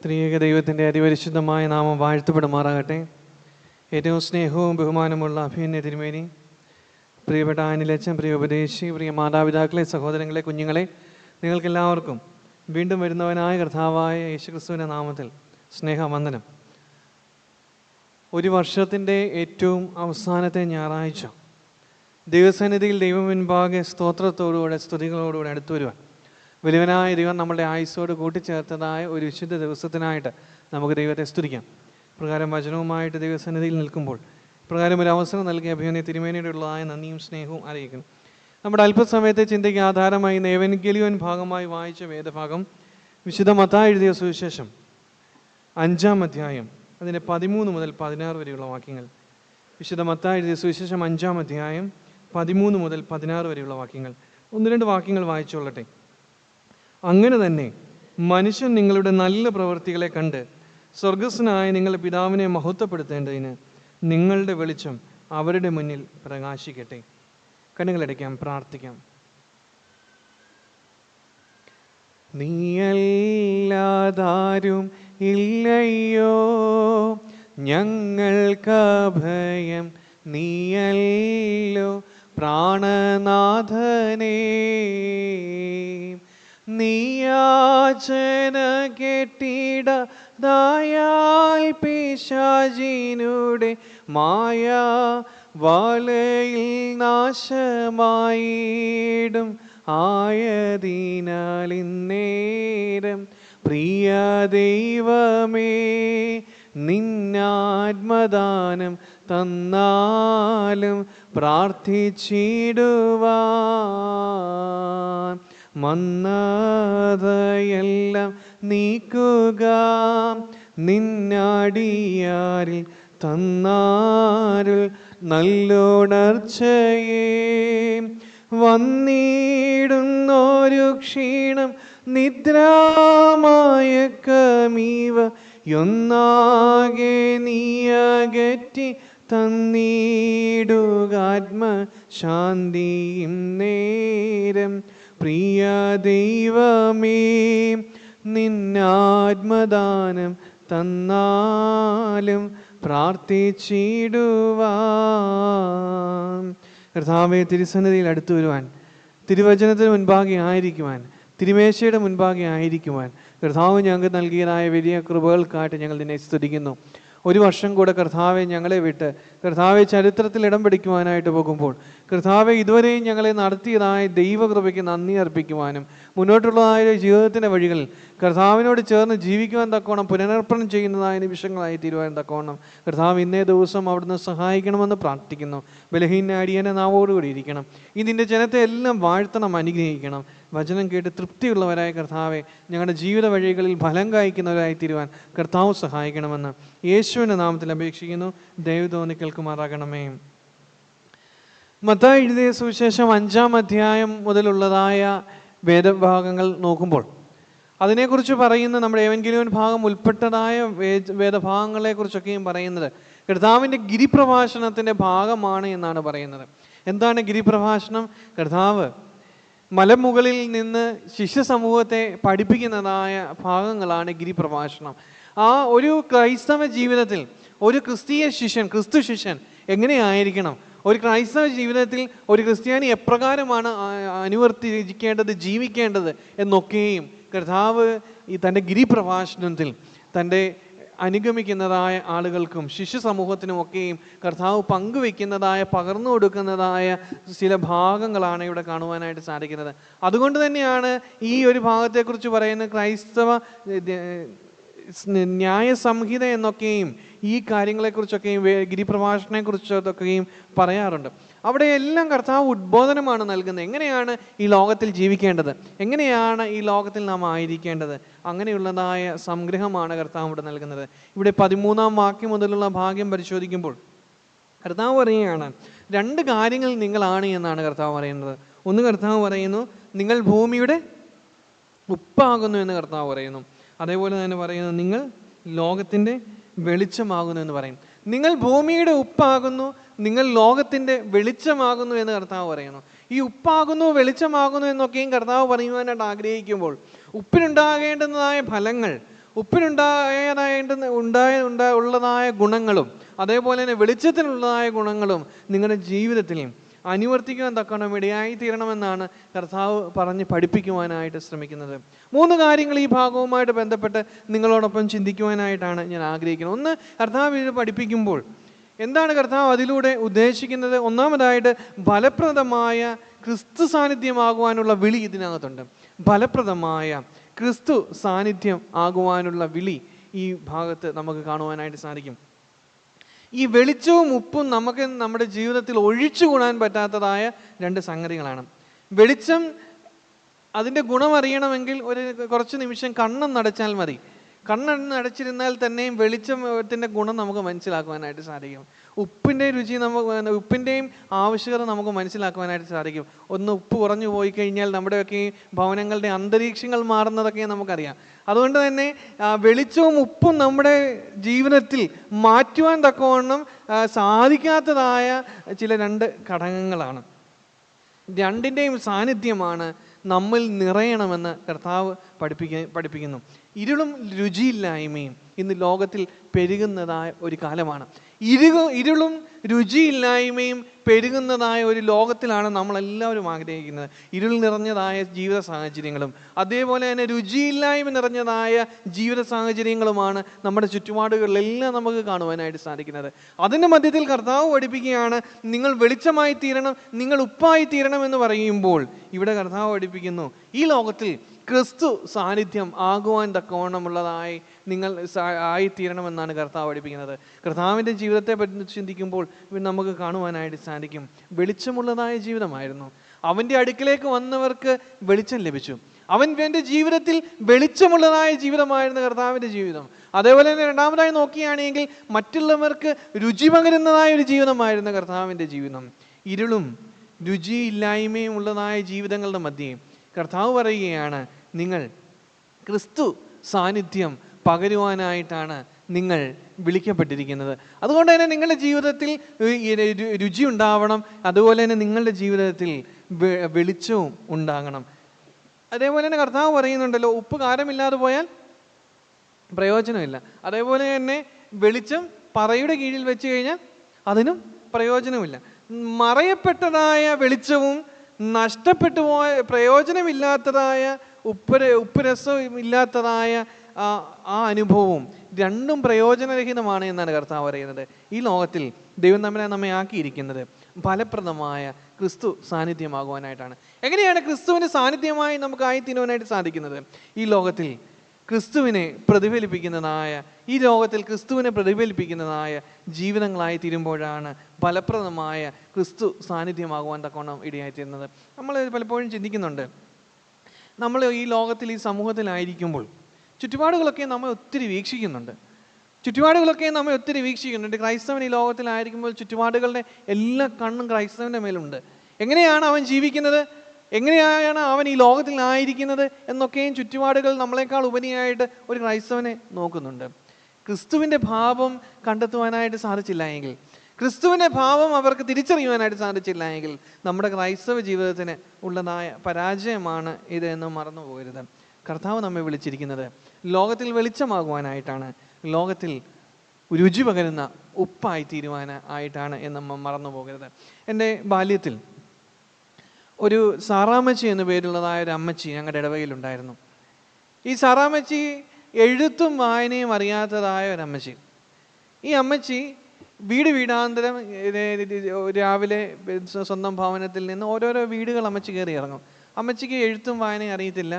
ത്രിയേക ദൈവത്തിൻ്റെ അതിപരിശുദ്ധമായ നാമം വാഴ്ത്തപ്പെടുമാറാകട്ടെ. ഏറ്റവും സ്നേഹവും ബഹുമാനമുള്ള അഭിനന്യ തിരുമേനി, പ്രിയപ്പെട്ട അനിലച്ചൻ, പ്രിയ ഉപദേശി, പ്രിയ മാതാപിതാക്കളെ, സഹോദരങ്ങളെ, കുഞ്ഞുങ്ങളെ, നിങ്ങൾക്കെല്ലാവർക്കും വീണ്ടും വരുന്നവനായ കർത്താവായ യേശുക്രിസ്തുവിൻ്റെ നാമത്തിൽ സ്നേഹവന്ദനം. ഒരു വർഷത്തിൻ്റെ ഏറ്റവും അവസാനത്തെ ഞായറാഴ്ച ദൈവസന്നിധിയിൽ ദൈവം മുൻപാകെ സ്തോത്രത്തോടുകൂടെ സ്തുതികളോടുകൂടെ അടുത്തു വരുവാൻ വലിയവനായ ദൈവം നമ്മളുടെ ആയുസ്സോട് കൂട്ടിച്ചേർത്തതായ ഒരു വിശുദ്ധ ദിവസത്തിനായിട്ട് നമുക്ക് ദൈവത്തെ സ്തുതിക്കാം. പ്രകാരം വചനവുമായിട്ട് ദൈവസന്നിധിയിൽ നിൽക്കുമ്പോൾ പ്രകാരം ഒരു അവസരം നൽകിയ അഭിനന്ദ തിരുമേനിയോടുള്ളതായ നന്ദിയും സ്നേഹവും അറിയിക്കുന്നു. നമ്മുടെ അല്പസമയത്തെ ചിന്തയ്ക്ക് ആധാരമായി എവൻഗേലിയോൻ ഭാഗമായി വായിച്ച വേദഭാഗം വിശുദ്ധ മത്തായി എഴുതിയ സുവിശേഷം 5-ാം അധ്യായം അതിൻ്റെ 13 മുതൽ 16 വരെയുള്ള വാക്യങ്ങൾ. വിശുദ്ധ മത്തായി എഴുതിയ സുവിശേഷം 5-ാം അധ്യായം 13 മുതൽ 16 വരെയുള്ള വാക്യങ്ങൾ. 1-2 വാക്യങ്ങൾ വായിച്ചുകൊള്ളട്ടെ. അങ്ങനെ തന്നെ മനുഷ്യൻ നിങ്ങളുടെ നല്ല പ്രവൃത്തികളെ കണ്ട് സ്വർഗസ്വനായ നിങ്ങളുടെ പിതാവിനെ മഹത്വപ്പെടുത്തേണ്ടതിന് നിങ്ങളുടെ വെളിച്ചം അവരുടെ മുന്നിൽ പ്രകാശിക്കട്ടെ. കണ്ണുകളടയ്ക്കാം, പ്രാർത്ഥിക്കാം. നീയല്ലാതാരും ഇല്ലയോ ഞങ്ങൾക്കഭയം, നീയല്ലോ പ്രാണനാഥനേ. നീയാചന കെട്ടിടതായാൽ പിശാചിനുടെ മായ വലയിൽ നാശമായിടും. ആയതിനാൽ ഇന്നേരം പ്രിയ ദൈവമേ നിന്നാത്മദാനം തന്നാലും പ്രാർത്ഥിച്ചിടുവാൻ. മന്നതയെല്ലാം നീക്കുക നിന്നടിയാരിൽ തന്നാരുൾ നല്ലുണർച്ചയേ. വന്നിടുന്നൊരു ക്ഷീണം നിദ്രാമയക്കമീവ ഒന്നാകെ നീയകറ്റി തന്നിടുക ആത്മശാന്തിയും നേരം. പ്രിയ ദൈവമേ നിന്നാത്മദാനം തന്നാലും പ്രാർത്ഥിച്ചിടുവാൻ. കർത്താവേ, തിരുസന്നിധിയിൽ അടുത്തു വരുവാൻ, തിരുവചനത്തിന് മുൻപാകെ ആയിരിക്കുവാൻ, തിരുമേശയുടെ മുൻപാകെ ആയിരിക്കുവാൻ കർത്താവ് ഞങ്ങൾക്ക് നൽകിയതായ വലിയ കൃപകൾക്കായിട്ട് ഞങ്ങൾ നിന്നെ സ്തുതിക്കുന്നു. ഒരു വർഷം കൂടെ കർത്താവെ ഞങ്ങളെ വിട്ട് കർത്താവെ ചരിത്രത്തിൽ ഇടം പിടിക്കുവാനായിട്ട് പോകുമ്പോൾ കർത്താവെ ഇതുവരെയും ഞങ്ങളെ നടത്തിയതായ ദൈവകൃപയ്ക്ക് നന്ദി അർപ്പിക്കുവാനും മുന്നോട്ടുള്ളതായ ജീവിതത്തിൻ്റെ വഴികളിൽ കർത്താവിനോട് ചേർന്ന് ജീവിക്കുവാൻ തക്കോണം പുനരർപ്പണം ചെയ്യുന്നതായ നിമിഷങ്ങളായി തീരുവാൻ തക്കോണം കർത്താവ് ഇന്നേ ദിവസം അവിടുന്ന് സഹായിക്കണമെന്ന് പ്രാർത്ഥിക്കുന്നു. ബലഹീന അടിയനെ നാവോടുകൂടി ഇരിക്കണം. ഈ നിൻ്റെ ജനത്തെ എല്ലാം വാഴ്ത്തണം, അനുഗ്രഹിക്കണം. വചനം കേട്ട് തൃപ്തിയുള്ളവരായ കർത്താവെ ഞങ്ങളുടെ ജീവിത വഴികളിൽ ഫലം കായ്ക്കുന്നവരായി തീരുവാൻ കർത്താവ് സഹായിക്കണമെന്ന് യേശുവിൻ്റെ നാമത്തിൽ അപേക്ഷിക്കുന്നു. ദൈവത്തോന്നി കേൾക്കുമാറാകണമേ. മത്തായി എഴുതിയ സുവിശേഷം 5-ാം അധ്യായം മുതലുള്ളതായ വേദഭാഗങ്ങൾ നോക്കുമ്പോൾ അതിനെക്കുറിച്ച് പറയുന്ന നമ്മുടെ എവൻഗേലിയോൻ ഭാഗം ഉൾപ്പെട്ടതായ വേദഭാഗങ്ങളെക്കുറിച്ചൊക്കെയും പറയുന്നത് കർത്താവിൻ്റെ ഗിരിപ്രഭാഷണത്തിൻ്റെ ഭാഗമാണ് എന്നാണ് പറയുന്നത്. എന്താണ് ഗിരിപ്രഭാഷണം? കർത്താവ് മലമുകളിൽ നിന്ന് ശിഷ്യ സമൂഹത്തെ പഠിപ്പിക്കുന്നതായ ഭാഗങ്ങളാണ് ഗിരിപ്രഭാഷണം. ആ ഒരു ക്രൈസ്തവ ജീവിതത്തിൽ ഒരു ക്രിസ്തീയ ശിഷ്യൻ, ക്രിസ്തു ശിഷ്യൻ എങ്ങനെയായിരിക്കണം, ഒരു ക്രൈസ്തവ ജീവിതത്തിൽ ഒരു ക്രിസ്ത്യാനി എപ്രകാരമാണ് അനുവർത്തിക്കേണ്ടത്, ജീവിക്കേണ്ടത് എന്നൊക്കെയും കർത്താവ് ഈ തൻ്റെ ഗിരിപ്രഭാഷണത്തിൽ തൻ്റെ അനുഗമിക്കുന്നതായ ആളുകൾക്കും ശിശു സമൂഹത്തിനുമൊക്കെയും കർത്താവ് പങ്കുവെക്കുന്നതായ, പകർന്നു കൊടുക്കുന്നതായ ചില ഭാഗങ്ങളാണ് ഇവിടെ കാണുവാനായിട്ട് സാധിക്കുന്നത്. അതുകൊണ്ട് തന്നെയാണ് ഈ ഒരു ഭാഗത്തെക്കുറിച്ച് പറയുന്ന ക്രൈസ്തവ ന്യായ സംഹിത എന്നൊക്കെയും ഈ കാര്യങ്ങളെക്കുറിച്ചൊക്കെയും ഗിരിപ്രഭാഷണത്തെക്കുറിച്ചൊക്കെയും പറയാറുണ്ട്. അവിടെയെല്ലാം കർത്താവ് ഉദ്ബോധനമാണ് നൽകുന്നത്. എങ്ങനെയാണ് ഈ ലോകത്തിൽ ജീവിക്കേണ്ടത്, എങ്ങനെയാണ് ഈ ലോകത്തിൽ നാം ആയിരിക്കേണ്ടത്, അങ്ങനെയുള്ളതായ സംഗ്രഹമാണ് കർത്താവ് ഇവിടെ നൽകുന്നത്. ഇവിടെ 13-ാം വാക്യം മുതലുള്ള ഭാഗ്യം പരിശോധിക്കുമ്പോൾ കർത്താവ് പറയുകയാണ് 2 കാര്യങ്ങൾ നിങ്ങളാണ് എന്നാണ് കർത്താവ് പറയുന്നത്. ഒന്ന്, കർത്താവ് പറയുന്നു നിങ്ങൾ ഭൂമിയുടെ ഉപ്പാകുന്നു എന്ന് കർത്താവ് പറയുന്നു. അതേപോലെ തന്നെ പറയുന്നു നിങ്ങൾ ലോകത്തിൻ്റെ വെളിച്ചമാകുന്നു എന്ന് പറയും. നിങ്ങൾ ഭൂമിയുടെ ഉപ്പാകുന്നു, നിങ്ങൾ ലോകത്തിൻ്റെ വെളിച്ചമാകുന്നു എന്ന് കർത്താവ് പറയുന്നു. ഈ ഉപ്പാകുന്നു, വെളിച്ചമാകുന്നു എന്നൊക്കെയും കർത്താവ് പറയുവാനായിട്ട് ആഗ്രഹിക്കുമ്പോൾ ഉപ്പിനുണ്ടാകേണ്ടുന്നതായ ഫലങ്ങൾ, ഉള്ളതായ ഗുണങ്ങളും അതേപോലെ തന്നെ വെളിച്ചത്തിനുള്ളതായ ഗുണങ്ങളും നിങ്ങളുടെ ജീവിതത്തിൽ അനുവർത്തിക്കുവാൻ തക്കണം ഇടയായി തീരണമെന്നാണ് കർത്താവ് പറഞ്ഞ് പഠിപ്പിക്കുവാനായിട്ട് ശ്രമിക്കുന്നത്. 3 കാര്യങ്ങൾ ഈ ഭാഗവുമായിട്ട് ബന്ധപ്പെട്ട് നിങ്ങളോടൊപ്പം ചിന്തിക്കുവാനായിട്ടാണ് ഞാൻ ആഗ്രഹിക്കുന്നത്. ഒന്ന്, കർത്താവ് ഇത് പഠിപ്പിക്കുമ്പോൾ എന്താണ് കർത്താവ് അതിലൂടെ ഉദ്ദേശിക്കുന്നത്? ഒന്നാമതായിട്ട് ഫലപ്രദമായ ക്രിസ്തു സാന്നിധ്യമാകുവാനുള്ള വിളി ഇതിനകത്തുണ്ട്. ഫലപ്രദമായ ക്രിസ്തു സാന്നിധ്യം ആകുവാനുള്ള വിളി ഈ ഭാഗത്ത് നമുക്ക് കാണുവാനായിട്ട് സാധിക്കും. ഈ വെളിച്ചവും ഉപ്പും നമുക്ക് നമ്മുടെ ജീവിതത്തിൽ ഒഴിച്ചുകൂടാൻ പറ്റാത്തതായ 2 സംഗതികളാണ്. വെളിച്ചം അതിൻ്റെ ഗുണം അറിയണമെങ്കിൽ കുറച്ച് നിമിഷം കണ്ണൊന്നടച്ചാൽ മതി. കണ്ണടച്ചിരുന്നാൽ തന്നെയും വെളിച്ചത്തിൻ്റെ ഗുണം നമുക്ക് മനസ്സിലാക്കുവാനായിട്ട് സാധിക്കും. ഉപ്പിൻ്റെയും ആവശ്യകത നമുക്ക് മനസ്സിലാക്കുവാനായിട്ട് സാധിക്കും. ഒന്ന് ഉപ്പ് കുറഞ്ഞു പോയി കഴിഞ്ഞാൽ നമ്മുടെയൊക്കെ ഭവനങ്ങളുടെ അന്തരീക്ഷങ്ങൾ മാറുന്നതൊക്കെ നമുക്കറിയാം. അതുകൊണ്ട് തന്നെ വെളിച്ചവും ഉപ്പും നമ്മുടെ ജീവിതത്തിൽ മാറ്റുവാൻ തക്കവണ്ണം സാധിക്കാത്തതായ ചില 2 ഘടകങ്ങളാണ്. 2ൻ്റെയും സാന്നിധ്യമാണ് നമ്മിൽ നിറയണമെന്ന് കർത്താവ് പഠിപ്പിക്കുന്നു. ഇരുളും രുചിയില്ലായ്മയും ഇന്ന് ലോകത്തിൽ പെരുകുന്നതായ ഒരു കാലമാണ്. ഇരുളും രുചിയില്ലായ്മയും പെരുകുന്നതായ ഒരു ലോകത്തിലാണ് നമ്മളെല്ലാവരും ആഗ്രഹിക്കുന്നത്. ഇരുൾ നിറഞ്ഞതായ ജീവിത സാഹചര്യങ്ങളും അതേപോലെ തന്നെ രുചിയില്ലായ്മ നിറഞ്ഞതായ ജീവിത സാഹചര്യങ്ങളുമാണ് നമ്മുടെ ചുറ്റുപാടുകളിലെല്ലാം നമുക്ക് കാണുവാനായിട്ട് സാധിക്കുന്നത്. അതിൻ്റെ മധ്യത്തിൽ കർത്താവ് പഠിപ്പിക്കുകയാണ്, നിങ്ങൾ വെളിച്ചമായി തീരണം, നിങ്ങൾ ഉപ്പായി തീരണം എന്ന് പറയുമ്പോൾ ഇവിടെ കർത്താവ് പഠിപ്പിക്കുന്നു, ഈ ലോകത്തിൽ ക്രിസ്തു സാന്നിധ്യം ആകുവാൻ തക്കവണ്ണമുള്ളതായി നിങ്ങൾ ആയിത്തീരണമെന്നാണ് കർത്താവ് പഠിപ്പിക്കുന്നത്. കർത്താവിൻ്റെ ജീവിതത്തെ പറ്റി ചിന്തിക്കുമ്പോൾ നമുക്ക് കാണുവാനായിട്ട് സാധിക്കും, വെളിച്ചമുള്ളതായ ജീവിതമായിരുന്നു. അവൻ്റെ അടുക്കിലേക്ക് വന്നവർക്ക് വെളിച്ചം ലഭിച്ചു. അവൻ്റെ ജീവിതത്തിൽ വെളിച്ചമുള്ളതായ ജീവിതമായിരുന്നു കർത്താവിൻ്റെ ജീവിതം. അതേപോലെ തന്നെ രണ്ടാമതായി നോക്കുകയാണെങ്കിൽ മറ്റുള്ളവർക്ക് രുചി പകരുന്നതായ ഒരു ജീവിതമായിരുന്നു കർത്താവിൻ്റെ ജീവിതം. ഇരുളും രുചിയില്ലായ്മയും ഉള്ളതായ ജീവിതങ്ങളുടെ മധ്യേ കർത്താവ് പറയുകയാണ്, നിങ്ങൾ ക്രിസ്തു സാന്നിധ്യം പകരുവാനായിട്ടാണ് നിങ്ങൾ വിളിക്കപ്പെട്ടിരിക്കുന്നത്. അതുകൊണ്ട് തന്നെ നിങ്ങളുടെ ജീവിതത്തിൽ രുചി ഉണ്ടാവണം, അതുപോലെ തന്നെ നിങ്ങളുടെ ജീവിതത്തിൽ വെളിച്ചവും ഉണ്ടാകണം. അതേപോലെ തന്നെ കർത്താവ് പറയുന്നുണ്ടല്ലോ, ഉപ്പ് കാരമില്ലാതെ പോയാൽ പ്രയോജനമില്ല. അതേപോലെ തന്നെ വെളിച്ചം പറയുടെ കീഴിൽ വെച്ച് കഴിഞ്ഞാൽ അതിനും പ്രയോജനമില്ല. മറയപ്പെട്ടതായ വെളിച്ചവും നഷ്ടപ്പെട്ടു പോയ പ്രയോജനമില്ലാത്തതായ ഉപ്പുരസം ഇല്ലാത്തതായ ആ അനുഭവവും രണ്ടും പ്രയോജനരഹിതമാണ് എന്നാണ് കർത്താവ് പറയുന്നത്. ഈ ലോകത്തിൽ ദൈവം നമ്മെ ആക്കിയിരിക്കുന്നത് ഫലപ്രദമായ ക്രിസ്തു സാന്നിധ്യമാകുവാനായിട്ടാണ്. എങ്ങനെയാണ് ക്രിസ്തുവിൻ്റെ സാന്നിധ്യമായി നമുക്ക് ആയിത്തീരുവാനായിട്ട് സാധിക്കുന്നത്? ഈ ലോകത്തിൽ ക്രിസ്തുവിനെ പ്രതിഫലിപ്പിക്കുന്നതായ ജീവിതങ്ങളായി തീരുമ്പോഴാണ് ഫലപ്രദമായ ക്രിസ്തു സാന്നിധ്യമാകുവാൻ തക്കവണ്ണം ഇടയായിത്തീരുന്നത്. നമ്മൾ പലപ്പോഴും ചിന്തിക്കുന്നുണ്ട്, നമ്മൾ ഈ ലോകത്തിൽ ഈ സമൂഹത്തിലായിരിക്കുമ്പോൾ ചുറ്റുപാടുകളൊക്കെ നമ്മെ ഒത്തിരി വീക്ഷിക്കുന്നുണ്ട്. ക്രൈസ്തവൻ ഈ ലോകത്തിലായിരിക്കുമ്പോൾ ചുറ്റുപാടുകളുടെ എല്ലാ കണ്ണും ക്രൈസ്തവൻ്റെ മേലുണ്ട്. എങ്ങനെയാണ് അവൻ ജീവിക്കുന്നത്, എങ്ങനെയാണ് അവൻ ഈ ലോകത്തിലായിരിക്കുന്നത് എന്നൊക്കെയും ചുറ്റുപാടുകൾ നമ്മളെക്കാൾ ഉപരിയായിട്ട് ഒരു ക്രൈസ്തവനെ നോക്കുന്നുണ്ട്. ക്രിസ്തുവിൻ്റെ ഭാവം കണ്ടെത്തുവാനായിട്ട് സാധിച്ചില്ല എങ്കിൽ, ക്രിസ്തുവിൻ്റെ ഭാവം അവർക്ക് തിരിച്ചറിയുവാനായിട്ട് സാധിച്ചില്ല എങ്കിൽ നമ്മുടെ ക്രൈസ്തവ ജീവിതത്തിന് ഉള്ളതായ പരാജയമാണ് ഇത് എന്ന് മറന്നു പോകരുത്. കർത്താവ് നമ്മെ വിളിച്ചിരിക്കുന്നത് ലോകത്തിൽ വെളിച്ചമാകുവാനായിട്ടാണ്, ലോകത്തിൽ രുചി പകരുന്ന ഉപ്പായി തീരുവാനായിട്ടാണ് എന്ന് നമ്മൾ മറന്നു പോകരുത്. എൻ്റെ ബാല്യത്തിൽ ഒരു സാറാമ്മച്ചി എന്നു പേരുള്ളതായ ഒരു അമ്മച്ചി ഞങ്ങളുടെ ഇടവകയിലുണ്ടായിരുന്നു. ഈ സാറാമ്മച്ചി എഴുത്തും വായനയും അറിയാത്തതായ ഒരമ്മച്ചി. ഈ അമ്മച്ചി വീടാന്തരം രാവിലെ സ്വന്തം ഭവനത്തിൽ നിന്ന് ഓരോരോ വീടുകൾ അമ്മച്ചി കയറി ഇറങ്ങും. അമ്മച്ചിക്ക് എഴുത്തും വായനയും അറിയത്തില്ല.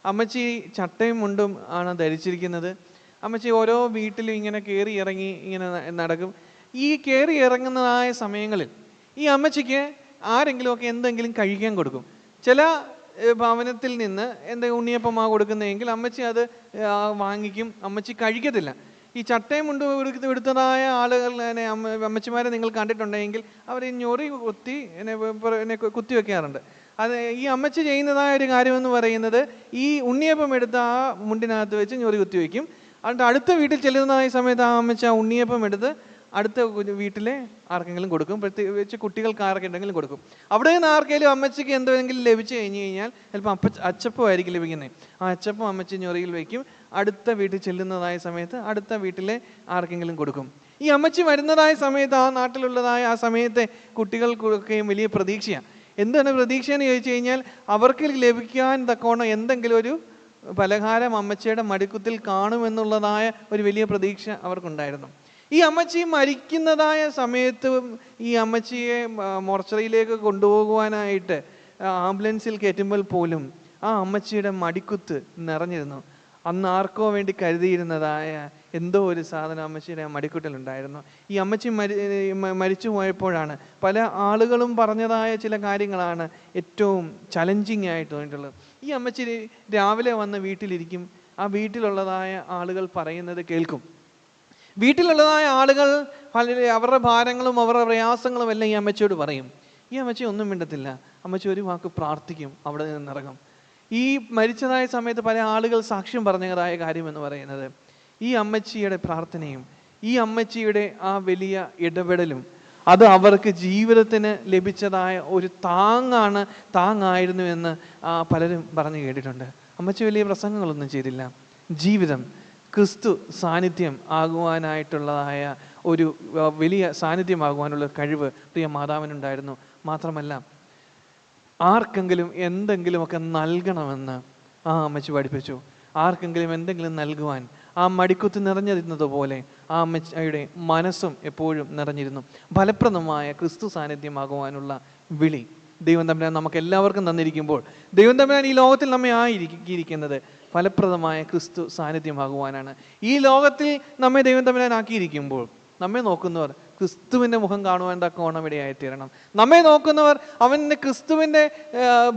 അമ്മച്ചി ചട്ടയും മുണ്ടും ആണ് ധരിച്ചിരിക്കുന്നത്. അമ്മച്ചി ഓരോ വീട്ടിലും ഇങ്ങനെ കയറി ഇറങ്ങി ഇങ്ങനെ നടക്കും. ഈ കയറി ഇറങ്ങുന്നതായ സമയങ്ങളിൽ ഈ അമ്മച്ചിക്ക് ആരെങ്കിലുമൊക്കെ എന്തെങ്കിലും കഴിക്കാൻ കൊടുക്കും. ചില ഭവനത്തിൽ നിന്ന് എന്തെങ്കിലും ഉണ്ണിയപ്പമാ കൊടുക്കുന്നതെങ്കിൽ അമ്മച്ചി അത് വാങ്ങിക്കും. അമ്മച്ചി കഴിക്കത്തില്ല. ഈ ചട്ടയും മുണ്ട് എടുത്തതായ ആളുകൾ അമ്മച്ചിമാരെ നിങ്ങൾ കണ്ടിട്ടുണ്ടെങ്കിൽ അവർ ഞൊറി കുത്തി വെക്കാറുണ്ട്. അത് ഈ അമ്മച്ചി ചെയ്യുന്നതായ ഒരു കാര്യമെന്ന് പറയുന്നത്, ഈ ഉണ്ണിയപ്പം എടുത്ത് ആ മുണ്ടിനകത്ത് വെച്ച് ഞൊറി കുത്തി വയ്ക്കും. എന്നിട്ട് അടുത്ത വീട്ടിൽ ചെല്ലുന്നതായ സമയത്ത് ആ അമ്മച്ചി ആ ഉണ്ണിയപ്പം എടുത്ത് അടുത്ത വീട്ടിലെ ആർക്കെങ്കിലും കൊടുക്കും, പ്രത്യേകിച്ച് കുട്ടികൾക്ക് ആർക്കെങ്കിലും കൊടുക്കും. അവിടെ നിന്ന് ആർക്കെങ്കിലും അമ്മച്ചിക്ക് എന്തെങ്കിലും ലഭിച്ചു കഴിഞ്ഞ് കഴിഞ്ഞാൽ ചിലപ്പോൾ അച്ചപ്പമായിരിക്കും ലഭിക്കുന്നത്. ആ അച്ചപ്പം അമ്മച്ചി ഞൊറിയിൽ വയ്ക്കും. അടുത്ത വീട്ടിൽ ചെല്ലുന്നതായ സമയത്ത് അടുത്ത വീട്ടിലെ ആർക്കെങ്കിലും കൊടുക്കും. ഈ അമ്മച്ചി വരുന്നതായ സമയത്ത് ആ നാട്ടിലുള്ളതായ ആ സമയത്തെ കുട്ടികൾക്കൊക്കെയും വലിയ പ്രതീക്ഷയാണ്. എന്താണ് പ്രതീക്ഷയെന്ന് ചോദിച്ചു കഴിഞ്ഞാൽ അവർക്ക് ലഭിക്കാൻ തക്കവണ്ണം എന്തെങ്കിലും ഒരു പലഹാരം അമ്മച്ചിയുടെ മടിക്കുത്തിൽ കാണുമെന്നുള്ളതായ ഒരു വലിയ പ്രതീക്ഷ അവർക്കുണ്ടായിരുന്നു. ഈ അമ്മച്ചി മരിക്കുന്നതായ സമയത്ത് ഈ അമ്മച്ചിയെ മോർച്ചറിയിലേക്ക് കൊണ്ടുപോകുവാനായിട്ട് ആംബുലൻസിൽ കയറ്റുമ്പോൾ പോലും ആ അമ്മച്ചിയുടെ മടിക്കുത്ത് നിറഞ്ഞിരുന്നു. അന്ന് ആർക്കോ വേണ്ടി കരുതിയിരുന്നതായ എന്തോ ഒരു സാധനം അമ്മച്ചിയുടെ മടിക്കുട്ടിലുണ്ടായിരുന്നു. ഈ അമ്മച്ചി മരിച്ചു പോയപ്പോഴാണ് പല ആളുകളും പറഞ്ഞതായ ചില കാര്യങ്ങളാണ് ഏറ്റവും ചലഞ്ചിങ് ആയിട്ട് തോന്നിയിട്ടുള്ളത്. ഈ അമ്മച്ചി രാവിലെ വന്ന് വീട്ടിലിരിക്കും. ആ വീട്ടിലുള്ളതായ ആളുകൾ പറയുന്നത് കേൾക്കും. വീട്ടിലുള്ളതായ ആളുകൾ അവരുടെ ഭാരങ്ങളും അവരുടെ പ്രയാസങ്ങളും എല്ലാം ഈ അമ്മച്ചിയോട് പറയും. ഈ അമ്മച്ചി ഒന്നും മിണ്ടത്തില്ല. അമ്മച്ചി ഒരു വാക്ക് പ്രാർത്ഥിക്കും, അവിടെ നിന്നിറങ്ങും. ഈ മരിച്ചതായ സമയത്ത് പല ആളുകൾ സാക്ഷ്യം പറഞ്ഞതായ കാര്യം എന്ന് പറയുന്നത് ഈ അമ്മച്ചിയുടെ പ്രാർത്ഥനയും ഈ അമ്മച്ചിയുടെ ആ വലിയ ഇടപെടലും അത് അവർക്ക് ജീവിതത്തിന് ലഭിച്ചതായ ഒരു താങ്ങായിരുന്നു എന്ന് പലരും പറഞ്ഞു കേട്ടിട്ടുണ്ട്. അമ്മച്ചി വലിയ പ്രസംഗങ്ങളൊന്നും ചെയ്തില്ല. ജീവിതം ക്രിസ്തു സാന്നിധ്യം ആകുവാനായിട്ടുള്ളതായ ഒരു വലിയ സാന്നിധ്യമാകുവാനുള്ള കഴിവ് പ്രിയ മാതാവിനുണ്ടായിരുന്നു. മാത്രമല്ല ആർക്കെങ്കിലും എന്തെങ്കിലുമൊക്കെ നൽകണമെന്ന് ആ അമ്മച്ചി പഠിപ്പിച്ചു. ആർക്കെങ്കിലും എന്തെങ്കിലും നൽകുവാൻ ആ മടിക്കുത്ത് നിറഞ്ഞിരുന്നത് പോലെ ആ അമ്മച്ചിയുടെ മനസ്സും എപ്പോഴും നിറഞ്ഞിരുന്നു. ഫലപ്രദമായ ക്രിസ്തു സാന്നിധ്യമാകുവാനുള്ള വിളി ദൈവം തമ്പുരാൻ നമുക്ക് എല്ലാവർക്കും തന്നിരിക്കുമ്പോൾ ദൈവം തമ്പുരാൻ ഈ ലോകത്തിൽ നമ്മെ ആയിരിക്കുന്നത് ഫലപ്രദമായ ക്രിസ്തു സാന്നിധ്യമാകുവാനാണ്. ഈ ലോകത്തിൽ നമ്മെ ദൈവം തമ്പുരാൻ ആക്കിയിരിക്കുമ്പോൾ നമ്മെ നോക്കുന്നവർ ക്രിസ്തുവിൻ്റെ മുഖം കാണുവാൻ തക്കവണ്ണം ഇടയായിത്തീരണം. നമ്മെ നോക്കുന്നവർ അവൻ്റെ ക്രിസ്തുവിൻ്റെ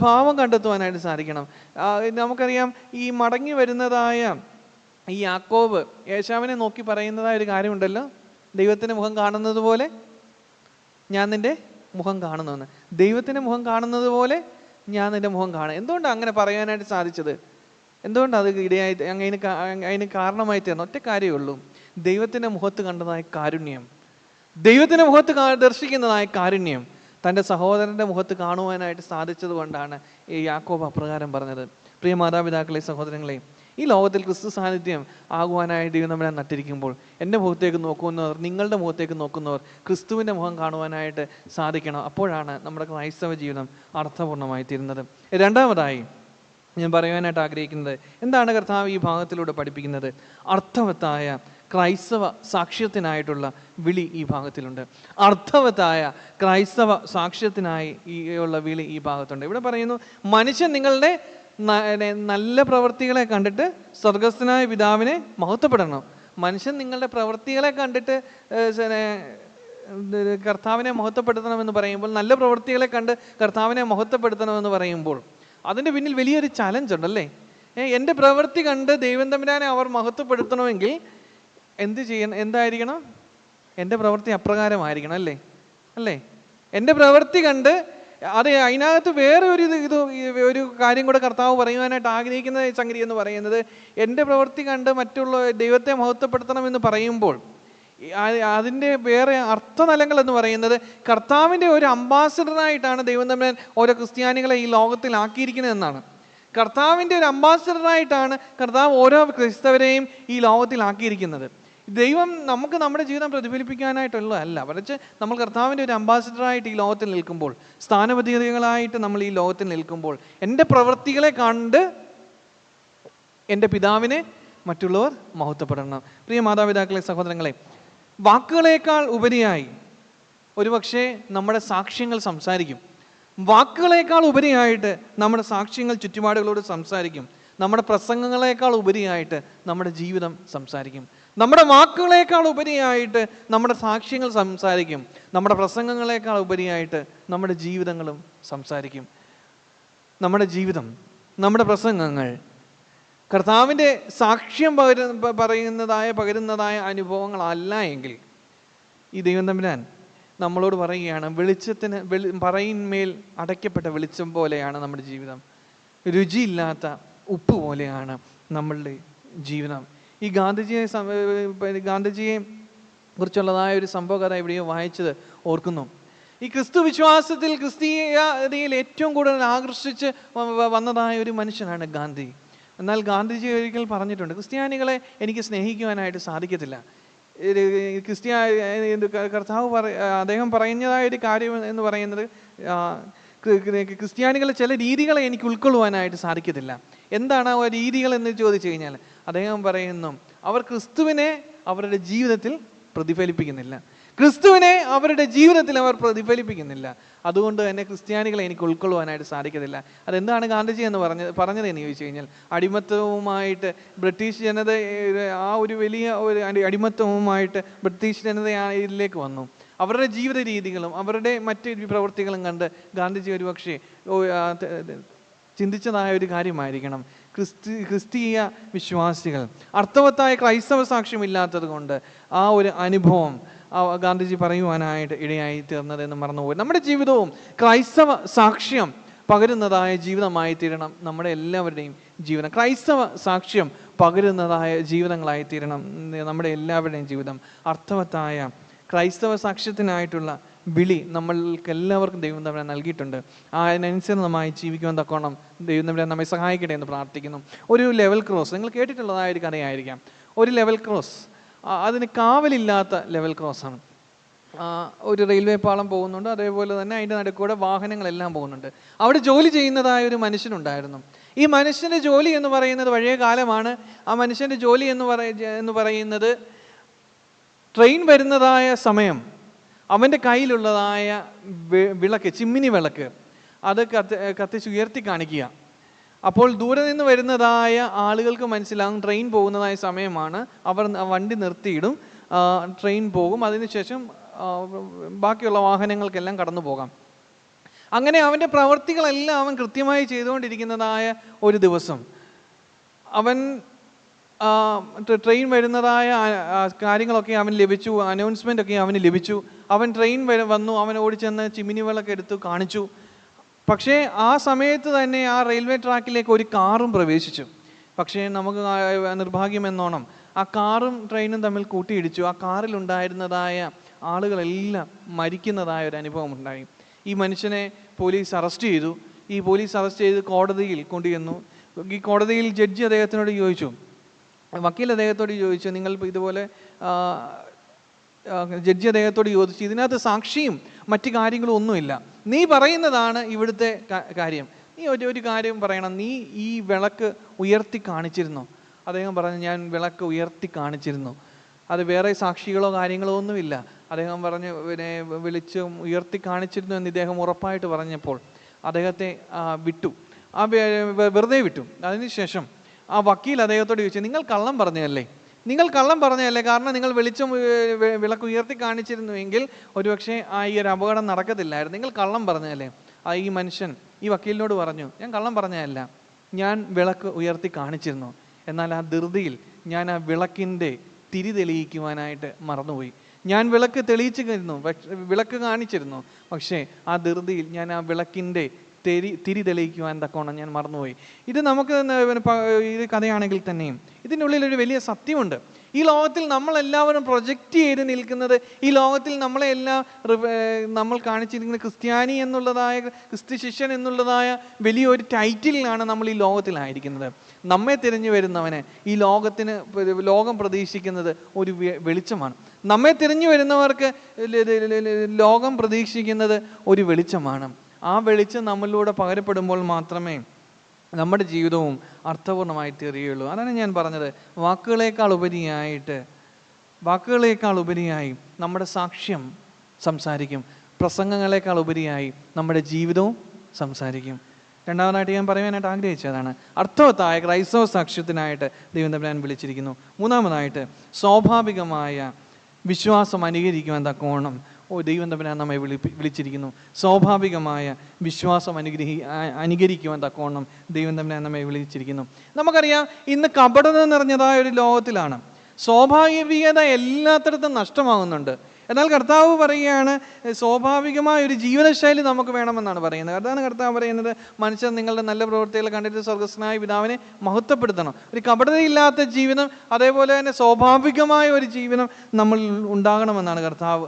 ഭാവം കണ്ടെത്തുവാനായിട്ട് സാധിക്കണം. നമുക്കറിയാം ഈ മടങ്ങി വരുന്നതായ ഈ യാക്കോബ് ഏശാവിനെ നോക്കി പറയുന്നതായ ഒരു കാര്യമുണ്ടല്ലോ, ദൈവത്തിൻ്റെ മുഖം കാണുന്നത് പോലെ ഞാൻ നിൻ്റെ മുഖം കാണുന്നുവെന്ന്. ദൈവത്തിൻ്റെ മുഖം കാണുന്നത് പോലെ ഞാൻ നിൻ്റെ മുഖം കാണും. എന്തുകൊണ്ടാണ് അങ്ങനെ പറയാനായിട്ട് സാധിച്ചത്? എന്തുകൊണ്ടാണ് അത് ഇടയായി അതിന് കാരണമായി തീർന്ന ഒറ്റ കാര്യമേ ഉള്ളൂ. ദൈവത്തിൻ്റെ മുഖത്ത് കണ്ടതായ കാരുണ്യം, ദൈവത്തിൻ്റെ മുഖത്ത് ദർശിക്കുന്നതായ കാരുണ്യം തൻ്റെ സഹോദരൻ്റെ മുഖത്ത് കാണുവാനായിട്ട് സാധിച്ചത് കൊണ്ടാണ് ഈ യാക്കോബ് അപ്രകാരം പറഞ്ഞത്. പ്രിയ മാതാപിതാക്കളെ, സഹോദരങ്ങളെ, ഈ ലോകത്തിൽ ക്രിസ്തു സാന്നിധ്യം ആകുവാനായി ദൈവം നമ്മളെ നട്ടിരിക്കുമ്പോൾ എൻ്റെ മുഖത്തേക്ക് നോക്കുന്നവർ, നിങ്ങളുടെ മുഖത്തേക്ക് നോക്കുന്നവർ ക്രിസ്തുവിൻ്റെ മുഖം കാണുവാനായിട്ട് സാധിക്കണം. അപ്പോഴാണ് നമ്മുടെ ക്രൈസ്തവ ജീവിതം അർത്ഥപൂർണ്ണമായി തീരുന്നത്. രണ്ടാമതായി ഞാൻ പറയുവാനായിട്ട് ആഗ്രഹിക്കുന്നത് എന്താണ് കർത്താവ് ഈ ഭാഗത്തിലൂടെ പഠിപ്പിക്കുന്നത്? അർത്ഥവത്തായ ക്രൈസ്തവ സാക്ഷ്യത്തിനായിട്ടുള്ള വിളി ഈ ഭാഗത്തിലുണ്ട്. അർത്ഥവത്തായ ക്രൈസ്തവ സാക്ഷ്യത്തിനായി ഉള്ള വിളി ഈ ഭാഗത്തുണ്ട്. ഇവിടെ പറയുന്നു, മനുഷ്യൻ നിങ്ങളുടെ നല്ല പ്രവൃത്തികളെ കണ്ടിട്ട് സ്വർഗസ്ഥനായ പിതാവിനെ മഹത്വപ്പെടണം. മനുഷ്യൻ നിങ്ങളുടെ പ്രവൃത്തികളെ കണ്ടിട്ട് കർത്താവിനെ മഹത്വപ്പെടുത്തണമെന്ന് പറയുമ്പോൾ, നല്ല പ്രവൃത്തികളെ കണ്ട് കർത്താവിനെ മഹത്വപ്പെടുത്തണമെന്ന് പറയുമ്പോൾ അതിൻ്റെ പിന്നിൽ വലിയൊരു ചലഞ്ച് ഉണ്ടല്ലേ. എൻ്റെ പ്രവൃത്തി കണ്ട് ദൈവം തമ്പുരാനെ അവർ മഹത്വപ്പെടുത്തണമെങ്കിൽ എന്തായിരിക്കണം? എൻ്റെ പ്രവൃത്തി അപ്രകാരമായിരിക്കണം അല്ലേ? എൻ്റെ പ്രവൃത്തി കണ്ട് അതിനകത്ത് വേറെ ഒരു കാര്യം കൂടെ കർത്താവ് പറയുവാനായിട്ട് ആഗ്രഹിക്കുന്ന സംഗതി എന്ന് പറയുന്നത്, എൻ്റെ പ്രവൃത്തി കണ്ട് മറ്റുള്ള ദൈവത്തെ മഹത്വപ്പെടുത്തണമെന്ന് പറയുമ്പോൾ അതിൻ്റെ വേറെ അർത്ഥതലങ്ങൾ എന്ന് പറയുന്നത് കർത്താവിൻ്റെ ഒരു അംബാസിഡറായിട്ടാണ് ദൈവം തമ്പുരാൻ ഓരോ ക്രിസ്ത്യാനികളെ ഈ ലോകത്തിൽ ആക്കിയിരിക്കുന്നത് എന്നാണ്. കർത്താവിൻ്റെ ഒരു അംബാസിഡറായിട്ടാണ് കർത്താവ് ഓരോ ക്രിസ്തവരെയും ഈ ലോകത്തിൽ ആക്കിയിരിക്കുന്നത്. ദൈവം നമുക്ക് നമ്മുടെ ജീവിതം പ്രതിഫലിപ്പിക്കാനായിട്ടുള്ളതല്ല, മറിച്ച് നമ്മൾ കർത്താവിൻ്റെ ഒരു അംബാസിഡറായിട്ട് ഈ ലോകത്തിൽ നിൽക്കുമ്പോൾ, സ്ഥാനപതികളായിട്ട് നമ്മൾ ഈ ലോകത്തിൽ നിൽക്കുമ്പോൾ എൻ്റെ പ്രവൃത്തികളെ കണ്ട് എൻ്റെ പിതാവിനെ മറ്റുള്ളവർ മഹത്വപ്പെടണം. പ്രിയ മാതാപിതാക്കളെ, സഹോദരങ്ങളെ, വാക്കുകളേക്കാൾ ഉപരിയായി ഒരുപക്ഷെ നമ്മുടെ സാക്ഷ്യങ്ങൾ സംസാരിക്കും. വാക്കുകളേക്കാൾ ഉപരിയായിട്ട് നമ്മുടെ സാക്ഷ്യങ്ങൾ ചുറ്റുപാടുകളോട് സംസാരിക്കും. നമ്മുടെ പ്രസംഗങ്ങളേക്കാൾ ഉപരിയായിട്ട് നമ്മുടെ ജീവിതം സംസാരിക്കും. നമ്മുടെ വാക്കുകളേക്കാൾ ഉപരിയായിട്ട് നമ്മുടെ സാക്ഷ്യങ്ങൾ സംസാരിക്കും. നമ്മുടെ പ്രസംഗങ്ങളേക്കാൾ ഉപരിയായിട്ട് നമ്മുടെ ജീവിതങ്ങളും സംസാരിക്കും. നമ്മുടെ ജീവിതം, നമ്മുടെ പ്രസംഗങ്ങൾ കർത്താവിൻ്റെ സാക്ഷ്യം പകരുന്നതായ അനുഭവങ്ങളല്ല എങ്കിൽ ഈ ദൈവം തമ്പുരാൻ നമ്മളോട് പറയുകയാണ്, പറയിന്മേൽ അടയ്ക്കപ്പെട്ട വെളിച്ചം പോലെയാണ് നമ്മുടെ ജീവിതം, രുചിയില്ലാത്ത ഉപ്പ് പോലെയാണ് നമ്മളുടെ ജീവിതം. ഈ ഗാന്ധിജിയെ കുറിച്ചുള്ളതായ ഒരു സംഭവ കഥ എവിടെയോ വായിച്ചത് ഓർക്കുന്നു. ഈ ക്രിസ്തു വിശ്വാസത്തിൽ, ക്രിസ്തീയതയിൽ ഏറ്റവും കൂടുതൽ ആകർഷിച്ച് വന്നതായ ഒരു മനുഷ്യനാണ് ഗാന്ധി. എന്നാൽ ഗാന്ധിജി ഒരിക്കൽ പറഞ്ഞിട്ടുണ്ട്, ക്രിസ്ത്യാനികളെ എനിക്ക് സ്നേഹിക്കുവാനായിട്ട് സാധിക്കത്തില്ല. കർത്താവ് അദ്ദേഹം പറയുന്നതായ ഒരു കാര്യം എന്ന് പറയുന്നത്, ക്രിസ്ത്യാനികളെ ചില രീതികളെ എനിക്ക് ഉൾക്കൊള്ളുവാനായിട്ട് സാധിക്കത്തില്ല. എന്താണ് ആ രീതികൾ എന്ന് ചോദിച്ചു കഴിഞ്ഞാൽ അദ്ദേഹം പറയുന്നു, അവർ ക്രിസ്തുവിനെ അവരുടെ ജീവിതത്തിൽ പ്രതിഫലിപ്പിക്കുന്നില്ല. ക്രിസ്തുവിനെ അവരുടെ ജീവിതത്തിൽ അവർ പ്രതിഫലിപ്പിക്കുന്നില്ല. അതുകൊണ്ട് തന്നെ ക്രിസ്ത്യാനികളെ എനിക്ക് ഉൾക്കൊള്ളുവാനായിട്ട് സാധിക്കത്തില്ല. അതെന്താണ് ഗാന്ധിജി എന്ന് പറഞ്ഞതെന്ന് ചോദിച്ചു കഴിഞ്ഞാൽ, അടിമത്തവുമായിട്ട് ബ്രിട്ടീഷ് ജനത, ആ ഒരു വലിയ ഒരു അടിമത്തവുമായിട്ട് ബ്രിട്ടീഷ് ജനത ഇതിലേക്ക് വന്നു. അവരുടെ ജീവിത രീതികളും അവരുടെ മറ്റ് പ്രവൃത്തികളും കണ്ട് ഗാന്ധിജി ഒരുപക്ഷെ ചിന്തിച്ചതായ ഒരു കാര്യമായിരിക്കണം, ക്രിസ്തീയ വിശ്വാസികൾ അർത്ഥവത്തായ ക്രൈസ്തവ സാക്ഷ്യമില്ലാത്തത് കൊണ്ട് ആ ഒരു അനുഭവം ഗാന്ധിജി പറയുവാനായിട്ട് ഇടയായി തീർന്നതെന്ന് മറന്നുപോയി. നമ്മുടെ ജീവിതവും ക്രൈസ്തവ സാക്ഷ്യം പകരുന്നതായ ജീവിതമായി തീരണം. നമ്മുടെ എല്ലാവരുടെയും ജീവിതം ക്രൈസ്തവ സാക്ഷ്യം പകരുന്നതായ ജീവിതങ്ങളായി തീരണം. നമ്മുടെ എല്ലാവരുടെയും ജീവിതം അർത്ഥവത്തായ ക്രൈസ്തവ സാക്ഷ്യത്തിനായിട്ടുള്ള വിളി നമ്മൾക്ക് എല്ലാവർക്കും ദൈവം തമ്പുരാൻ നൽകിയിട്ടുണ്ട്. അതിനനുസരിതമായി ജീവിക്കുവാൻ തക്കോണം ദൈവം തമ്പുരാൻ നമ്മെ സഹായിക്കട്ടെ എന്ന് പ്രാർത്ഥിക്കുന്നു. ഒരു ലെവൽ ക്രോസ് നിങ്ങൾ കേട്ടിട്ടുള്ളതായ ഒരു കഥയായിരിക്കാം. ഒരു ലെവൽ ക്രോസ്, അതിന് കാവലില്ലാത്ത ലെവൽ ക്രോസാണ്. ഒരു റെയിൽവേ പാളം പോകുന്നുണ്ട്, അതേപോലെ തന്നെ അതിൻ്റെ നടുക്കൂടെ വാഹനങ്ങളെല്ലാം പോകുന്നുണ്ട്. അവിടെ ജോലി ചെയ്യുന്നതായ ഒരു മനുഷ്യനുണ്ടായിരുന്നു. ഈ മനുഷ്യൻ്റെ ജോലി എന്ന് പറയുന്നത് പഴയ കാലമാണ്. ആ മനുഷ്യൻ്റെ ജോലി എന്ന് പറയുന്നത് ട്രെയിൻ വരുന്നതായ സമയം അവൻ്റെ കയ്യിലുള്ളതായ വിളക്ക്, ചിമ്മിനി വിളക്ക്, അത് കത്തിച്ച് ഉയർത്തി കാണിക്കുക. അപ്പോൾ ദൂരെ നിന്ന് വരുന്നതായ ആളുകൾക്ക് മനസ്സിലാകും ട്രെയിൻ പോകുന്നതായ സമയമാണ്. അവർ വണ്ടി നിർത്തിയിടും, ട്രെയിൻ പോകും, അതിനുശേഷം ബാക്കിയുള്ള വാഹനങ്ങൾക്കെല്ലാം കടന്നു പോകാം. അങ്ങനെ അവൻ്റെ പ്രവൃത്തികളെല്ലാം അവൻ കൃത്യമായി ചെയ്തുകൊണ്ടിരിക്കുന്നതായ ഒരു ദിവസം അവൻ ട്രെയിൻ വരുന്നതായ കാര്യങ്ങളൊക്കെ അവന് ലഭിച്ചു, അനൗൺസ്മെൻ്റ് ഒക്കെ അവന് ലഭിച്ചു. അവൻ ട്രെയിൻ വന്നു, അവൻ ഓടിച്ചെന്ന് ചിമ്മിനി വിളക്ക് എടുത്തു കാണിച്ചു. പക്ഷേ ആ സമയത്ത് തന്നെ ആ റെയിൽവേ ട്രാക്കിലേക്ക് ഒരു കാറും പ്രവേശിച്ചു. പക്ഷേ നമുക്ക് നിർഭാഗ്യമെന്നോണം ആ കാറും ട്രെയിനും തമ്മിൽ കൂട്ടിയിടിച്ചു. ആ കാറിലുണ്ടായിരുന്നതായ ആളുകളെല്ലാം മരിക്കുന്നതായ ഒരു അനുഭവം ഉണ്ടായി. ഈ മനുഷ്യനെ പോലീസ് അറസ്റ്റ് ചെയ്തു. ഈ പോലീസ് അറസ്റ്റ് ചെയ്ത് കോടതിയിൽ കൊണ്ടുവന്നു. ഈ കോടതിയിൽ ജഡ്ജി അദ്ദേഹത്തിനോട് ചോദിച്ചു, വക്കീൽ അദ്ദേഹത്തോട് ചോദിച്ചു, നിങ്ങൾ ഇതുപോലെ ജഡ്ജി അദ്ദേഹത്തോട് ചോദിച്ചു, ഇതിനകത്ത് സാക്ഷിയും മറ്റു കാര്യങ്ങളും ഒന്നുമില്ല, നീ പറയുന്നതാണ് ഇവിടുത്തെ കാര്യം, നീ ഒരു കാര്യം പറയണം, നീ ഈ വിളക്ക് ഉയർത്തി കാണിച്ചിരുന്നു? അദ്ദേഹം പറഞ്ഞു, ഞാൻ വിളക്ക് ഉയർത്തി കാണിച്ചിരുന്നു. അത് വേറെ സാക്ഷികളോ കാര്യങ്ങളോ ഒന്നുമില്ല. അദ്ദേഹം പറഞ്ഞു, പിന്നെ വിളിച്ച് ഉയർത്തി കാണിച്ചിരുന്നു എന്ന് ഇദ്ദേഹം ഉറപ്പായിട്ട് പറഞ്ഞപ്പോൾ അദ്ദേഹത്തെ വിട്ടു, വെറുതെ വിട്ടു. അതിനുശേഷം ആ വക്കീൽ അദ്ദേഹത്തോട് ചോദിച്ചു, നിങ്ങൾ കള്ളം പറഞ്ഞതല്ലേ? നിങ്ങൾ കള്ളം പറഞ്ഞതല്ലേ? കാരണം നിങ്ങൾ വിളക്ക് ഉയർത്തി കാണിച്ചിരുന്നുവെങ്കിൽ ഒരുപക്ഷെ ഈ ഒരു അപകടം നടക്കത്തില്ലായിരുന്നു. നിങ്ങൾ കള്ളം പറഞ്ഞതല്ലേ? ഈ മനുഷ്യൻ ഈ വക്കീലിനോട് പറഞ്ഞു, ഞാൻ കള്ളം പറഞ്ഞതല്ല, ഞാൻ വിളക്ക് ഉയർത്തി കാണിച്ചിരുന്നു. എന്നാൽ ആ ധൃതിയിൽ ഞാൻ ആ വിളക്കിൻ്റെ തിരി തെളിയിക്കുവാനായിട്ട് മറന്നുപോയി. ഞാൻ വിളക്ക് തെളിയിച്ചിരുന്നു, വിളക്ക് കാണിച്ചിരുന്നു, പക്ഷേ ആ ധൃതിയിൽ ഞാൻ ആ വിളക്കിൻ്റെ തിരി തെളിയിക്കുവാൻ തക്കോണം ഞാൻ മറന്നുപോയി. ഇത് നമുക്ക് ഇത് കഥയാണെങ്കിൽ തന്നെയും ഇതിനുള്ളിലൊരു വലിയ സത്യമുണ്ട്. ഈ ലോകത്തിൽ നമ്മളെല്ലാവരും പ്രൊജക്റ്റ് ചെയ്ത് നിൽക്കുന്നത്, ഈ ലോകത്തിൽ നമ്മൾ കാണിച്ചിരിക്കുന്ന ക്രിസ്ത്യാനി എന്നുള്ളതായ, ക്രിസ്തു ശിഷ്യൻ എന്നുള്ളതായ വലിയൊരു ടൈറ്റിലാണ് നമ്മൾ ഈ ലോകത്തിലായിരിക്കുന്നത്. നമ്മെ തിരഞ്ഞു വരുന്നവനെ ഈ ലോകം പ്രതീക്ഷിക്കുന്നത് ഒരു വെളിച്ചമാണ്. നമ്മെ തിരഞ്ഞു വരുന്നവർക്ക് ലോകം പ്രതീക്ഷിക്കുന്നത് ഒരു വെളിച്ചമാണ്. ആ വെളിച്ചം നമ്മളിലൂടെ പകരപ്പെടുമ്പോൾ മാത്രമേ നമ്മുടെ ജീവിതവും അർത്ഥപൂർണമായി തീരുകയുള്ളൂ. അതാണ് ഞാൻ പറഞ്ഞത്, വാക്കുകളേക്കാൾ ഉപരിയായി നമ്മുടെ സാക്ഷ്യം സംസാരിക്കും, പ്രസംഗങ്ങളെക്കാൾ ഉപരിയായി നമ്മുടെ ജീവിതവും സംസാരിക്കും. രണ്ടാമതായിട്ട് ഞാൻ പറയാനായിട്ട് ആഗ്രഹിച്ചതാണ്, അർത്ഥവത്തായ ക്രൈസ്തവ സാക്ഷ്യത്തിനായിട്ട് ദൈവം തമ്പുരാൻ വിളിച്ചിരിക്കുന്നു. മൂന്നാമതായിട്ട് സ്വാഭാവികമായ വിശ്വാസം അനുകരിക്കുവാൻ തക്കവണ്ണം ദൈവം തമ്പുരാൻ നമ്മെ വിളിച്ചിരിക്കുന്നു. സ്വാഭാവികമായ വിശ്വാസം അനുകരിക്കുവാൻ തക്കവണ്ണം ദൈവം തമ്പുരാൻ നമ്മെ വിളിച്ചിരിക്കുന്നു. നമുക്കറിയാം, ഇന്ന് കപടത നിറഞ്ഞതായ ഒരു ലോകത്തിലാണ്. സ്വാഭാവികത എല്ലാത്തിടത്തും നഷ്ടമാകുന്നുണ്ട്. എന്നാൽ കർത്താവ് പറയുകയാണ് സ്വാഭാവികമായ ഒരു ജീവിതശൈലി നമുക്ക് വേണമെന്നാണ് പറയുന്നത്. അതാണ് കർത്താവ് പറയുന്നത്, മനുഷ്യർ നിങ്ങളുടെ നല്ല പ്രവൃത്തികൾ കണ്ടിട്ട് സ്വർഗസ്ഥനായ പിതാവിനെ മഹത്വപ്പെടുത്തണം. ഒരു കപടതയില്ലാത്ത ജീവിതം, അതേപോലെ തന്നെ സ്വാഭാവികമായ ഒരു ജീവിതം നമ്മൾ ഉണ്ടാകണമെന്നാണ് കർത്താവ്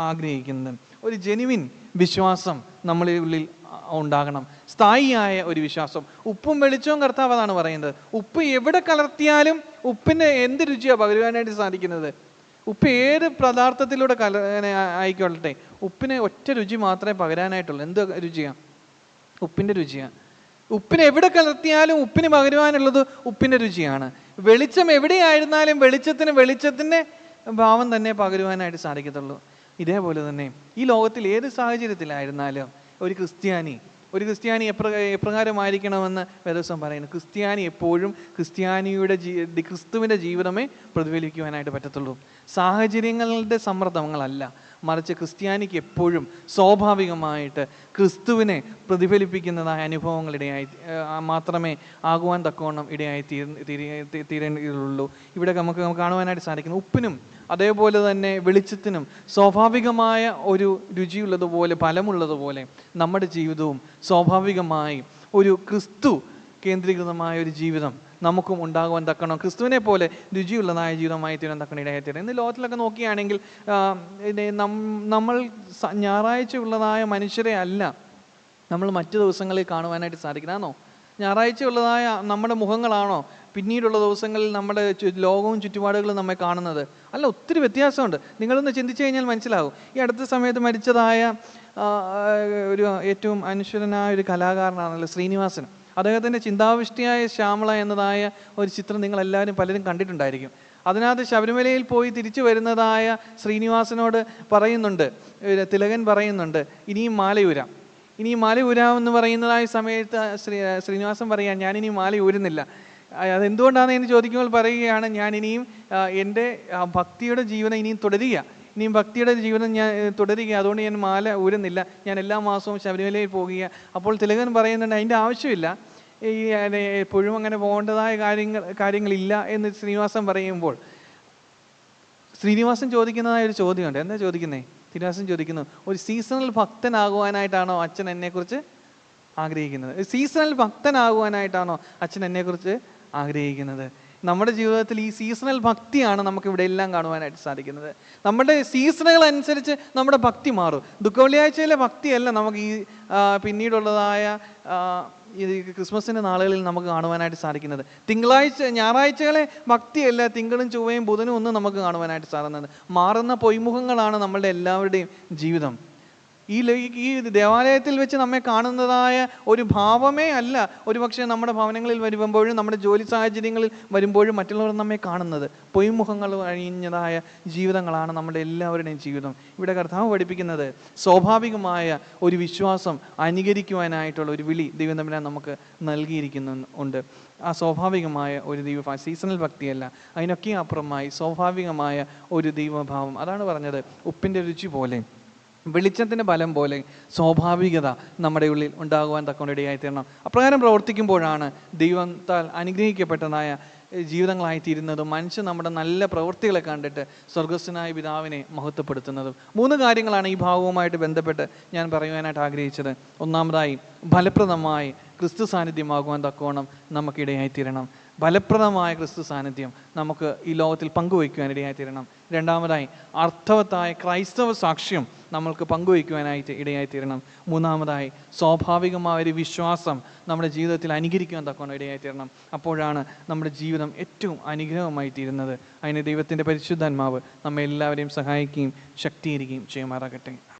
ആഗ്രഹിക്കുന്നത്. ഒരു ജെനുവിൻ വിശ്വാസം നമ്മളുടെ ഉള്ളിൽ ഉണ്ടാകണം, സ്ഥായിയായ ഒരു വിശ്വാസം. ഉപ്പും വെളിച്ചവും കർത്താവ് അതാണ് പറയുന്നത്. ഉപ്പ് എവിടെ കലർത്തിയാലും ഉപ്പിന് എന്ത് രുചിയാണ് പകരുവാനായിട്ട് സാധിക്കുന്നത്? ഉപ്പ് ഏത് പദാർത്ഥത്തിലൂടെ ആയിക്കൊള്ളട്ടെ, ഉപ്പിന് ഒറ്റ രുചി മാത്രമേ പകരാനായിട്ടുള്ളൂ. എന്ത് രുചിയാണ്? ഉപ്പിൻ്റെ രുചിയാണ്. ഉപ്പിന് എവിടെ കലർത്തിയാലും ഉപ്പിന് പകരുവാനുള്ളത് ഉപ്പിൻ്റെ രുചിയാണ്. വെളിച്ചം എവിടെയായിരുന്നാലും വെളിച്ചത്തിൻ്റെ ഭാവം തന്നെ പകരുവാനായിട്ട് സാധിക്കത്തുള്ളൂ. ഇതേപോലെ തന്നെ ഈ ലോകത്തിൽ ഏത് സാഹചര്യത്തിലായിരുന്നാലും ഒരു ക്രിസ്ത്യാനി എപ്രകാരമായിരിക്കണമെന്ന് വേദപുസ്തകം പറയുന്നു. ക്രിസ്ത്യാനി എപ്പോഴും ക്രിസ്തുവിൻ്റെ ജീവിതമേ പ്രതിഫലിക്കുവാനായിട്ട് പറ്റത്തുള്ളൂ. സാഹചര്യങ്ങളുടെ സമ്മർദ്ദങ്ങളല്ല, മറിച്ച് ക്രിസ്ത്യാനിക്ക് എപ്പോഴും സ്വാഭാവികമായിട്ട് ക്രിസ്തുവിനെ പ്രതിഫലിപ്പിക്കുന്നതായ അനുഭവങ്ങളിടയായി മാത്രമേ ആകുവാൻ തക്കവണ്ണം ഇടയായി തീരേണ്ടതുള്ളൂ. ഇവിടെ നമുക്ക് കാണുവാനായിട്ട് സാധിക്കുന്നു. ഉപ്പിനും അതേപോലെ തന്നെ വെളിച്ചത്തിനും സ്വാഭാവികമായ ഒരു രുചിയുള്ളതുപോലെ, ഫലമുള്ളതുപോലെ നമ്മുടെ ജീവിതവും സ്വാഭാവികമായി ഒരു ക്രിസ്തു കേന്ദ്രീകൃതമായ ഒരു ജീവിതം നമുക്കും ഉണ്ടാകുവാൻ തക്കണം. ക്രിസ്തുവിനെ പോലെ രുചിയുള്ളതായ ജീവിതമായി തീരാൻ തക്കണം ഇടയായിത്തീരും. ഇന്ന് ലോകത്തിലൊക്കെ നോക്കുകയാണെങ്കിൽ നമ്മൾ ഞായറാഴ്ച ഉള്ളതായ മനുഷ്യരെ അല്ല നമ്മൾ മറ്റു ദിവസങ്ങളിൽ കാണുവാനായിട്ട് സാധിക്കണോ? ഞായറാഴ്ച ഉള്ളതായ നമ്മുടെ മുഖങ്ങളാണോ പിന്നീടുള്ള ദിവസങ്ങളിൽ നമ്മുടെ ലോകവും ചുറ്റുപാടുകളും നമ്മെ കാണുന്നത്? അല്ല, ഒത്തിരി വ്യത്യാസമുണ്ട്. നിങ്ങളൊന്ന് ചിന്തിച്ചു കഴിഞ്ഞാൽ മനസ്സിലാകും. ഈ അടുത്ത സമയത്ത് മരിച്ചതായ ഒരു ഏറ്റവും അനശ്വരനായ ഒരു കലാകാരനാണല്ലോ ശ്രീനിവാസൻ. അദ്ദേഹത്തിൻ്റെ ചിന്താവിഷ്ടിയായ ശ്യാമള എന്നതായ ഒരു ചിത്രം നിങ്ങളെല്ലാവരും പലരും കണ്ടിട്ടുണ്ടായിരിക്കും. അതിനകത്ത് ശബരിമലയിൽ പോയി തിരിച്ചു വരുന്നതായ ശ്രീനിവാസനോട് പറയുന്നുണ്ട്, തിലകൻ പറയുന്നുണ്ട്, ഇനിയും മാല ഊരാമെന്ന് പറയുന്നതായ സമയത്ത് ശ്രീനിവാസൻ പറയാൻ, ഞാനിനി മാല ഊരുന്നില്ല. അതെന്തുകൊണ്ടാണെന്ന് എന്ന് ചോദിക്കുമ്പോൾ പറയുകയാണ്, ഞാൻ ഇനിയും എൻ്റെ ഭക്തിയുടെ ജീവനം ഇനിയും ഭക്തിയുടെ ജീവിതം ഞാൻ തുടരുക, അതുകൊണ്ട് ഞാൻ മാല ഊരുന്നില്ല, ഞാൻ എല്ലാ മാസവും ശബരിമലയിൽ പോകുക. അപ്പോൾ തിലകൻ പറയുന്നുണ്ട്, അതിൻ്റെ ആവശ്യമില്ല, ഈ എപ്പോഴും അങ്ങനെ പോകേണ്ടതായ കാര്യങ്ങളില്ല എന്ന് ശ്രീനിവാസൻ പറയുമ്പോൾ ശ്രീനിവാസൻ ചോദിക്കുന്നതായ ഒരു ചോദ്യമുണ്ട്. എന്താ ചോദിക്കുന്നേ? ശ്രീനിവാസൻ ചോദിക്കുന്നു, ഒരു സീസണൽ ഭക്തനാകുവാനായിട്ടാണോ അച്ഛൻ എന്നെക്കുറിച്ച് ആഗ്രഹിക്കുന്നത്? സീസണൽ ഭക്തനാകുവാനായിട്ടാണോ അച്ഛൻ എന്നെക്കുറിച്ച് ആഗ്രഹിക്കുന്നത്? നമ്മുടെ ജീവിതത്തിൽ ഈ സീസണൽ ഭക്തിയാണ് നമുക്ക് ഇവിടെ എല്ലാം കാണുവാനായിട്ട് സാധിക്കുന്നത്. നമ്മുടെ സീസണുകൾ അനുസരിച്ച് നമ്മുടെ ഭക്തി മാറും. ദുഃഖവെള്ളിയാഴ്ചയിലെ ഭക്തിയല്ല നമുക്ക് ഈ പിന്നീടുള്ളതായ ഈ ക്രിസ്മസിൻ്റെ നാളുകളിൽ നമുക്ക് കാണുവാനായിട്ട് സാധിക്കുന്നത്. ഞായറാഴ്ചകളെ ഭക്തിയല്ല, തിങ്കളും ചൊവ്വയും ബുധനും ഒന്നും നമുക്ക് കാണുവാനായിട്ട് സാധിക്കുന്നത്. മാറുന്ന പൊയ്മുഖങ്ങളാണ് നമ്മളുടെ എല്ലാവരുടെയും ജീവിതം. ഈ ദേവാലയത്തിൽ വെച്ച് നമ്മെ കാണുന്നതായ ഒരു ഭാവമേ അല്ല ഒരുപക്ഷെ നമ്മുടെ ഭവനങ്ങളിൽ വരുമ്പോഴും നമ്മുടെ ജോലി സാഹചര്യങ്ങളിൽ വരുമ്പോഴും മറ്റുള്ളവർ നമ്മെ കാണുന്നത്. പൊയ്മുഖങ്ങൾ അഴിഞ്ഞതായ ജീവിതങ്ങളാണ് നമ്മുടെ എല്ലാവരുടെയും ജീവിതം. ഇവിടെ കർത്താവ് പഠിപ്പിക്കുന്നത് സ്വാഭാവികമായ ഒരു വിശ്വാസം അനുകരിക്കുവാനായിട്ടുള്ള ഒരു വിളി ദൈവം തമ്പുരാൻ നമുക്ക് നൽകിയിരിക്കുന്നുണ്ട്. ആ സ്വാഭാവികമായ ഒരു സീസണൽ ഭക്തിയല്ല, അതിനൊക്കെ അപ്പുറമായി സ്വാഭാവികമായ ഒരു ദൈവഭാവം. അതാണ് പറഞ്ഞത്, ഉപ്പിൻ്റെ രുചി പോലെ, വെളിച്ചത്തിൻ്റെ ബലം പോലെ സ്വാഭാവികത നമ്മുടെ ഉള്ളിൽ ഉണ്ടാകുവാൻ തക്കവണ്ണം തീരണം. അപ്രകാരം പ്രവർത്തിക്കുമ്പോഴാണ് ദൈവത്താൽ അനുഗ്രഹിക്കപ്പെട്ടതായ ജീവിതങ്ങളായിത്തീരുന്നതും മനുഷ്യൻ നമ്മുടെ നല്ല പ്രവൃത്തികളെ കണ്ടിട്ട് സ്വർഗസ്ഥനായ പിതാവിനെ മഹത്വപ്പെടുത്തുന്നതും. 3 കാര്യങ്ങളാണ് ഈ ഭാവവുമായിട്ട് ബന്ധപ്പെട്ട് ഞാൻ പറയുവാനായിട്ട് ആഗ്രഹിച്ചത്. ഒന്നാമതായി, ഫലപ്രദമായി ക്രിസ്തു സാന്നിധ്യമാകുവാൻ തക്കവണ്ണം നമുക്കിടയായിത്തീരണം. ഫലപ്രദമായ ക്രിസ്തു സാന്നിധ്യം നമുക്ക് ഈ ലോകത്തിൽ പങ്കുവയ്ക്കുവാനിടയായിത്തീരണം. രണ്ടാമതായി, അർത്ഥവത്തായ ക്രൈസ്തവ സാക്ഷ്യം നമ്മൾക്ക് പങ്കുവയ്ക്കുവാനായിട്ട് ഇടയായിത്തീരണം. മൂന്നാമതായി, സ്വാഭാവികമായ ഒരു വിശ്വാസം നമ്മുടെ ജീവിതത്തിൽ അനുകരിക്കുവാൻ തക്കവണ്ണം ഇടയായിത്തീരണം. അപ്പോഴാണ് നമ്മുടെ ജീവിതം ഏറ്റവും അനുഗ്രഹമായി തീരുന്നത്. അതിന് ദൈവത്തിൻ്റെ പരിശുദ്ധാത്മാവ് നമ്മെ എല്ലാവരെയും സഹായിക്കുകയും ശക്തീകരിക്കുകയും ചെയ്യുമാറാകട്ടെ.